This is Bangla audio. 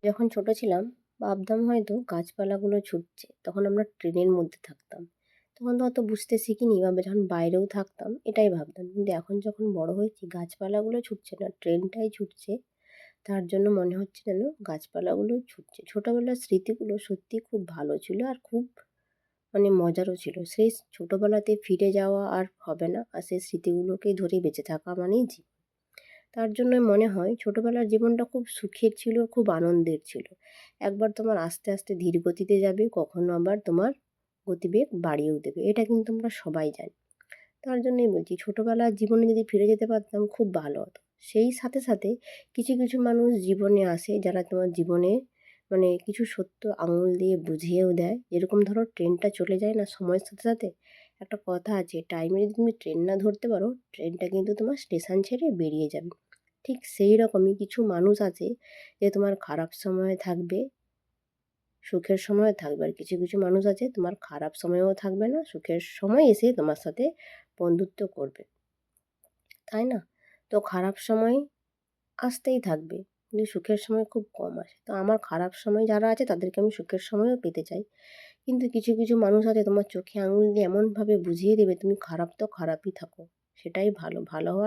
যখন ছোট ছিলাম ভাবতাম হয়তো গাছপালাগুলো ছুটছে, তখন আমরা ট্রেনের মধ্যে থাকতাম। তখন তো অত বুঝতে শিখিনি, বা যখন বাইরেও থাকতাম এটাই ভাবতাম। কিন্তু এখন যখন বড় হয়েছি গাছপালাগুলো ছুটছে না, ট্রেনটাই ছুটছে। তার জন্য মনে হচ্ছে যেন গাছপালাগুলোই ছুটছে। ছোটবেলার স্মৃতিগুলো সত্যি খুব ভালো ছিল, আর খুব মজারও ছিল। সেই ছোটবেলাতে ফিরে যাওয়া আর হবে না, আর সেই স্মৃতিগুলোকেই ধরে বেঁচে থাকা মানেই জীবন। তার জন্য মনে হয় ছোটবেলার জীবনটা খুব সুখের ছিল, খুব আনন্দের ছিল। একবার তোমার আস্তে আস্তে ধীর গতিতে যাবে, কখনো আবার তোমার গতিবেগ বাড়িয়েও দেবে, এটা কিন্তু আমরা সবাই জানি। তার জন্যই বলছি ছোটবেলার জীবনে যদি ফিরে যেতে পারতাম খুব ভালো হতো। সেই সাথে সাথে কিছু কিছু মানুষ জীবনে আসে যারা তোমার জীবনে কিছু সত্য আঙুল দিয়ে বুঝিয়েও দেয়। যেরকম ধরো ট্রেনটা চলে যায় না সময়ের সাথে সাথে, একটা কথা আছে, টাইমে যদি তুমি ট্রেন না ধরতে পারো ট্রেনটা কিন্তু তোমার স্টেশন ছেড়ে বেরিয়ে যাবে। ঠিক সেই রকমই কিছু মানুষ আছে যে তোমার খারাপ সময়ে থাকবে, সুখের সময়ও থাকবে। আর কিছু কিছু মানুষ আছে তোমার খারাপ সময়েও থাকবে না, সুখের সময় এসে তোমার সাথে বন্ধুত্ব করবে, তাই না? তো খারাপ সময় আসতেই থাকবে, কিন্তু সুখের সময় খুব কম আসে। তো আমার খারাপ সময় যারা আছে তাদেরকে আমি সুখের সময়ও পেতে চাই। কিন্তু কিছু কিছু মানুষ আছে তোমার চোখে আঙুল দিয়ে এমনভাবে বুঝিয়ে দেবে তুমি খারাপ তো খারাপই থাকো, সেটাই ভালো, ভালো হওয়ার